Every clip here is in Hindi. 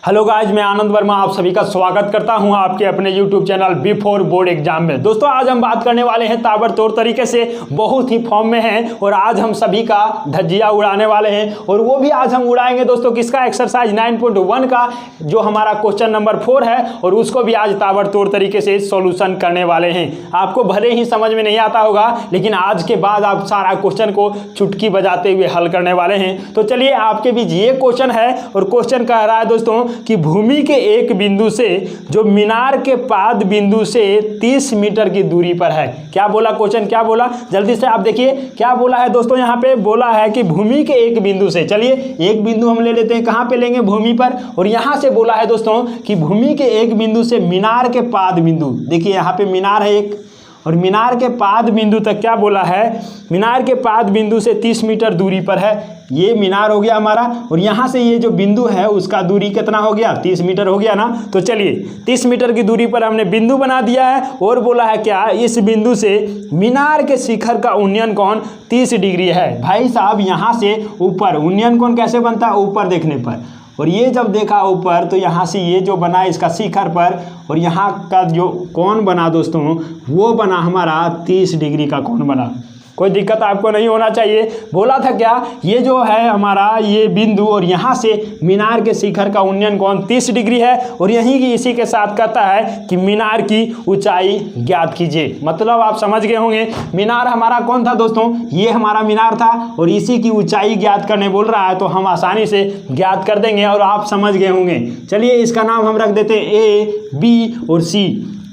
हेलो गाइस, मैं आनंद वर्मा आप सभी का स्वागत करता हूं आपके अपने YouTube channel before board exam में। दोस्तों आज हम बात करने वाले हैं ताबड़तोड़ तरीके से, बहुत ही फॉर्म में हैं और आज हम सभी का धज्जियां उड़ाने वाले हैं। और वो भी आज हम उड़ाएंगे दोस्तों किसका, एक्सरसाइज 9.1 का जो हमारा क्वेश्चन नंबर 4 है, और उसको भी आज ताबड़तोड़ तरीके से सॉल्यूशन करने वाले हैं। आपको भले ही समझ में नहीं आता होगा, लेकिन आज के बाद आप सारा क्वेश्चन को चुटकी बजाते हुए हल करने वाले हैं। तो चलिए आपके बीच ये क्वेश्चन है, और क्वेश्चन कह रहा है दोस्तों कि भूमि के एक बिंदु से जो मीनार के पाद बिंदु से 30 मीटर की दूरी पर है। क्या बोला क्वेश्चन, क्या बोला, जल्दी से आप देखिए क्या बोला है दोस्तों। यहाँ पे बोला है कि भूमि के एक बिंदु से, चलिए एक बिंदु हम ले लेते हैं, कहाँ पे लेंगे, भूमि पर। और यहाँ से बोला है दोस्तों कि भूमि के एक बिंदु से मीनार के पाद बिंदु, देखिए यहाँ पे मीनार है एक, और मीनार के पाद बिंदु तक क्या बोला है, मीनार के पाद बिंदु से 30 मीटर दूरी पर है। ये मीनार हो गया हमारा, और यहाँ से ये जो बिंदु है उसका दूरी कितना हो गया, 30 मीटर हो गया ना। तो चलिए 30 मीटर की दूरी पर हमने बिंदु बना दिया है, और बोला है क्या, इस बिंदु से मीनार के शिखर का उन्नयन कोण 30 डिग्री है। भाई साहब यहाँ से ऊपर उन्नयन कोण कैसे बनता है, ऊपर देखने पर, और ये जब देखा ऊपर तो यहाँ से ये जो बना इसका शिखर पर, और यहाँ का जो कोण बना दोस्तों वो बना हमारा 30 डिग्री का कोण बना। कोई दिक्कत आपको नहीं होना चाहिए। बोला था क्या, ये जो है हमारा ये बिंदु और यहाँ से मीनार के शिखर का उन्नयन कोण 30 डिग्री है, और यहीं की इसी के साथ कहता है कि मीनार की ऊंचाई ज्ञात कीजिए। मतलब आप समझ गए होंगे, मीनार हमारा कौन था दोस्तों, ये हमारा मीनार था, और इसी की ऊंचाई ज्ञात करने बोल रहा है, तो हम आसानी से ज्ञात कर देंगे और आप समझ गए होंगे। चलिए इसका नाम हम रख देते हैं A, B और C,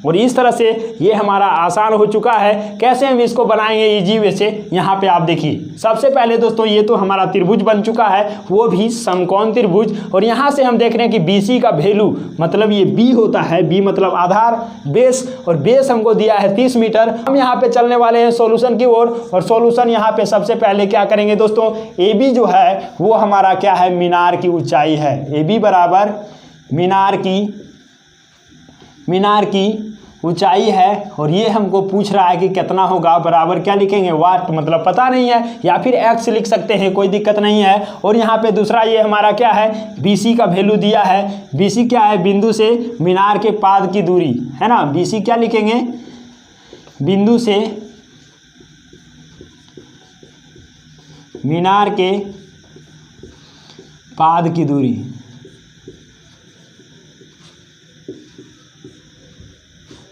और इस तरह से ये हमारा आसान हो चुका है। कैसे हम इसको बनाएंगे इजी वे से, यहाँ पे आप देखिए। सबसे पहले दोस्तों ये तो हमारा त्रिभुज बन चुका है, वो भी समकोण त्रिभुज, और यहाँ से हम देख रहे हैं कि BC का वैल्यू, मतलब ये B होता है, B मतलब आधार, बेस, और बेस हमको दिया है 30 मीटर। हम यहाँ पे चलने वाले हैं सॉल्यूशन की ओर, और सॉल्यूशन यहाँ पे सबसे पहले क्या करेंगे दोस्तों, AB जो है वो हमारा क्या है, मीनार की ऊंचाई है। AB बराबर मीनार की ऊंचाई है, और ये हमको पूछ रहा है कि कितना होगा, बराबर क्या लिखेंगे, वाट, मतलब पता नहीं है, या फिर x लिख सकते हैं, कोई दिक्कत नहीं है। और यहाँ पे दूसरा ये हमारा क्या है, BC का वैल्यू दिया है। BC क्या है, बिंदु से मीनार के पाद की दूरी है ना। BC क्या लिखेंगे, बिंदु से मीनार के पाद की दूरी,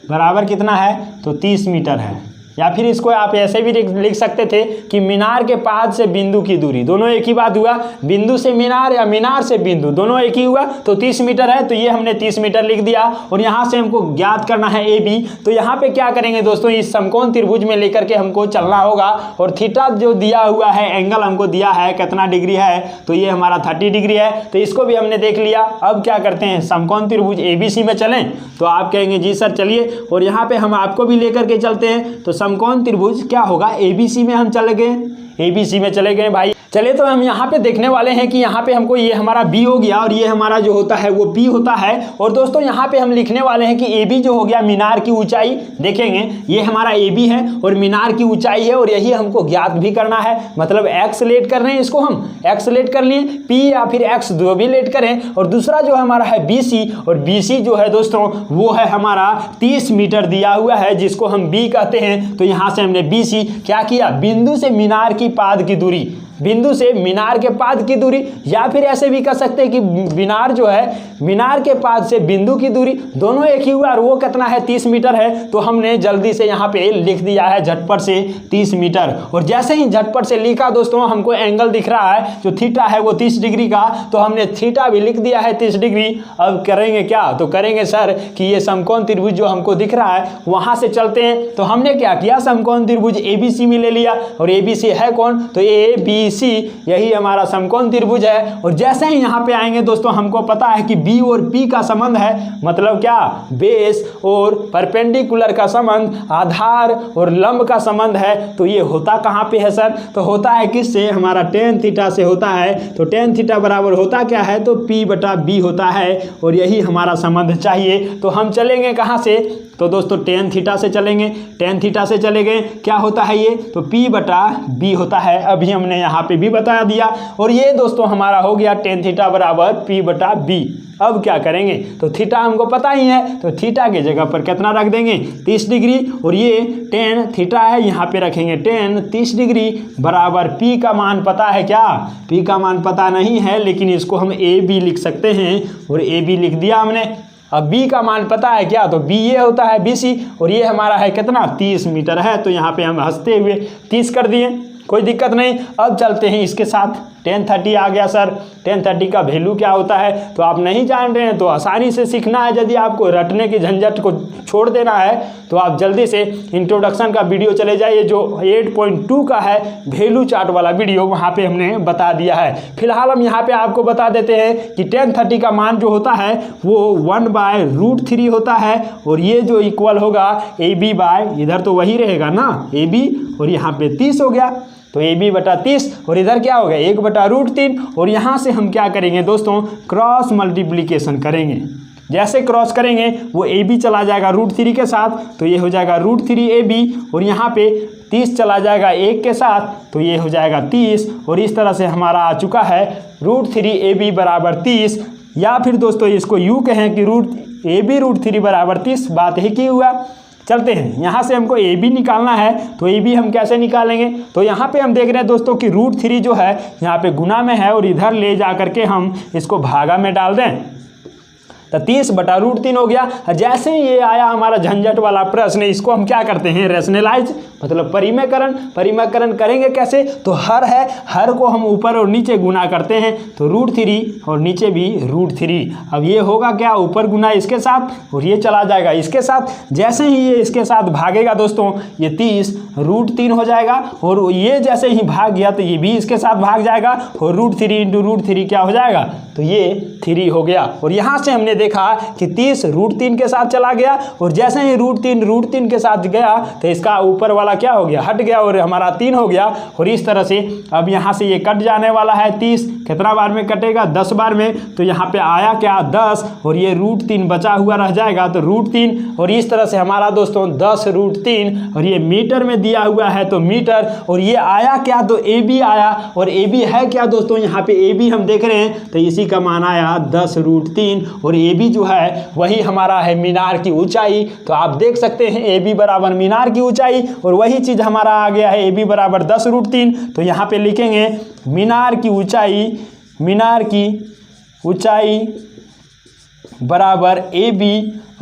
बराबर कितना है, तो 30 मीटर है। या फिर इसको आप ऐसे भी लिख सकते थे कि मीनार के पाद से बिंदु की दूरी, दोनों एक ही बात हुआ, बिंदु से मीनार या मीनार से बिंदु दोनों एक ही हुआ, तो 30 मीटर है, तो ये हमने 30 मीटर लिख दिया। और यहाँ से हमको ज्ञात करना है AB, तो यहाँ पे क्या करेंगे दोस्तों, इस समकोण त्रिभुज में लेकर के हमको चलना होगा, और थीटा जो दिया हुआ है, एंगल हमको दिया है कितना डिग्री है, तो ये हमारा 30 डिग्री है, तो इसको भी हमने देख लिया। अब क्या करते हैं, समकोण त्रिभुज ABC में चलें, तो आप कहेंगे जी सर चलिए, और यहाँ पे हम आपको भी लेकर के चलते हैं। तो समकोण त्रिभुज क्या होगा, ABC में हम चले गए, ABC में चले गए भाई। चलिए तो हम यहाँ पे देखने वाले हैं कि यहाँ पे हमको ये हमारा B हो गया, और ये हमारा जो होता है वो P होता है। और दोस्तों यहाँ पे हम लिखने वाले हैं कि AB जो हो गया मीनार की ऊंचाई, देखेंगे ये हमारा AB है और मीनार की ऊंचाई है, और यही हमको ज्ञात भी करना है। मतलब x लेट कर रहे हैं, इसको हम x लेट कर लिए, P या फिर x दो भी लेट करें। और दूसरा जो हमारा है BC, और BC जो है दोस्तों वो है हमारा 30 मीटर दिया हुआ है, जिसको हम B कहते हैं। तो यहाँ से हमने BC क्या किया, बिंदु से मीनार की पाद की दूरी, बिंदु से मीनार के पाद की दूरी, या फिर ऐसे भी कर सकते हैं कि मीनार जो है मीनार के पाद से बिंदु की दूरी, दोनों एक ही हुआ, और वो कितना है, 30 मीटर है। तो हमने जल्दी से यहाँ पे लिख दिया है झटपट से 30 मीटर। और जैसे ही झटपट से लिखा दोस्तों, हमको एंगल दिख रहा है जो थीटा है वो 30 डिग्री का, तो हमने थीटा भी लिख दिया है 30 डिग्री। अब करेंगे क्या, तो करेंगे सर कि ये समकोण त्रिभुज जो हमको दिख रहा है वहाँ से चलते हैं। तो हमने क्या किया, समकोण त्रिभुज ABC में ले लिया, और ABC है कौन, तो ABC, यही हमारा समकोण त्रिभुज है। और जैसे ही यहाँ पे आएंगे दोस्तों, हमको पता है कि B और P का संबंध है, मतलब क्या, बेस और परपेंडिकुलर का संबंध, आधार और लंब का संबंध है। तो ये होता कहाँ पे है सर, तो होता है किससे, हमारा tan थीटा से होता है। तो tan थीटा बराबर होता क्या है, तो P/B होता है, और यही हमारा संबंध चाहिए। तो हम चलेंगे कहाँ से, तो दोस्तों tan थीटा से चलेंगे, tan थीटा से चले गए, क्या होता है ये, तो P/B होता है। अभी हमने यहाँ यहाँ पे भी बता दिया। और ये दोस्तों हमारा हो गया टेन थीटा बराबर पी बटा बी। अब क्या करेंगे, तो थीटा हमको पता ही है, तो थीटा की जगह पर कितना रख देंगे 30 डिग्री, और ये टेन थीटा है यहाँ पे रखेंगे टेन 30 डिग्री बराबर पी का मान पता है क्या, पी का मान पता नहीं है, लेकिन इसको हम ए बी लिख सकते हैं, और ए बी लिख दिया हमने। अब बी का मान पता है क्या, तो बी ये होता है BC, और ये हमारा है कितना 30 मीटर है, तो यहाँ पे हम हंसते हुए 30 कर दिए, कोई दिक्कत नहीं। अब चलते हैं इसके साथ, 1030 आ गया सर, 1030 का वैल्यू क्या होता है, तो आप नहीं जान रहे हैं तो आसानी से सीखना है। यदि आपको रटने की झंझट को छोड़ देना है तो आप जल्दी से इंट्रोडक्शन का वीडियो चले जाइए, जो 8.2 का है वैल्यू चार्ट वाला वीडियो, वहाँ पे हमने बता दिया है। फिलहाल हम यहाँ पे आपको बता देते हैं कि 1030 का मान जो होता है वो 1/√3 होता है, और ये जो इक्वल होगा AB बाय, इधर तो वही रहेगा ना AB, और यहाँ पे 30 हो गया, तो AB बटा 30, और इधर क्या हो गया 1/√3, और यहाँ से हम क्या करेंगे दोस्तों, क्रॉस मल्टीप्लिकेशन करेंगे। जैसे क्रॉस करेंगे वो AB चला जाएगा √3 के साथ, तो ये हो जाएगा √3 AB, और यहाँ पे 30 चला जाएगा 1 के साथ, तो ये हो जाएगा 30, और इस तरह से हमारा आ चुका है √3 AB बराबर 30, या फिर दोस्तों इसको यूँ कहें कि AB √3 बराबर 30, बात ही की हुआ। चलते हैं, यहाँ से हमको AB निकालना है, तो AB हम कैसे निकालेंगे, तो यहाँ पे हम देख रहे हैं दोस्तों कि √3 जो है यहाँ पे गुना में है, और इधर ले जा करके हम इसको भागा में डाल दें, तो 30/√3 हो गया। जैसे ही ये आया हमारा झंझट वाला प्रश्न, इसको हम क्या करते हैं रेशनलाइज, मतलब परिमेयकरण। परिमेयकरण करेंगे कैसे, तो हर है, हर को हम ऊपर और नीचे गुना करते हैं, तो √3 और नीचे भी √3। अब ये होगा क्या, ऊपर गुना इसके साथ, और ये चला जाएगा इसके साथ। जैसे ही ये इसके साथ भागेगा दोस्तों, ये 30 √3 हो जाएगा, और ये जैसे ही भाग गया तो ये भी इसके साथ भाग जाएगा, और √3 × √3 क्या हो जाएगा, तो ये 3 हो गया। और यहाँ से हमने देखा कि 30 √3 के साथ चला गया, और जैसे ही √3 के साथ गया तो इसका ऊपर वाला क्या हो गया, हट गया, और हमारा 3 हो गया। और इस तरह से अब यहाँ से ये कट जाने वाला है 30, कितना बार में कटेगा 10 बार में, तो यहाँ पे आया क्या 10, और ये √3 बचा हुआ रह जाएगा, तो √3, और इस तरह से हमारा दोस्तों 10 √3, और ये मीटर में दिया हुआ है तो मीटर, और ये आया क्या, तो AB आया, और AB है क्या दोस्तों, यहाँ पे AB हम देख रहे हैं, तो इसी का मान आया 10 √3, और AB जो है वही हमारा है मीनार की ऊंचाई। तो आप देख सकते हैं AB बराबर मीनार की ऊंचाई, और वही चीज़ हमारा आ गया है AB बराबर 10 √3। तो यहाँ पे लिखेंगे मीनार की ऊंचाई बराबर AB,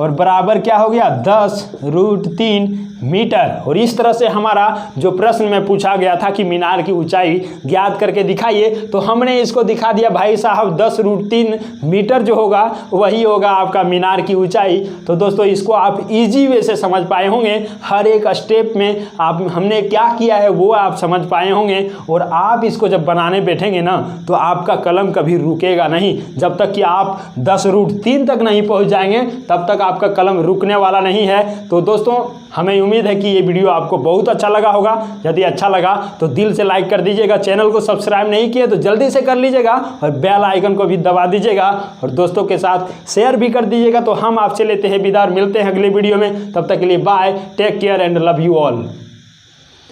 और बराबर क्या हो गया 10 √3 मीटर। और इस तरह से हमारा जो प्रश्न में पूछा गया था कि मीनार की ऊंचाई ज्ञात करके दिखाइए, तो हमने इसको दिखा दिया भाई साहब 10 √3 मीटर जो होगा वही होगा आपका मीनार की ऊंचाई। तो दोस्तों इसको आप इजी वे से समझ पाए होंगे, हर एक स्टेप में आप हमने क्या किया है वो आप समझ पाए होंगे, और आप इसको जब बनाने बैठेंगे ना तो आपका कलम कभी रुकेगा नहीं, जब तक कि आप 10 √3 तक नहीं पहुँच जाएंगे तब तक आपका कलम रुकने वाला नहीं है। तो दोस्तों हमें उम्मीद है कि ये वीडियो आपको बहुत अच्छा लगा होगा। यदि अच्छा लगा तो दिल से लाइक कर दीजिएगा, चैनल को सब्सक्राइब नहीं किए तो जल्दी से कर लीजिएगा, और बेल आइकन को भी दबा दीजिएगा, और दोस्तों के साथ शेयर भी कर दीजिएगा। तो हम आपसे लेते हैं विदा, मिलते हैं अगले वीडियो में, तब तक के लिए bye, take care and love you all.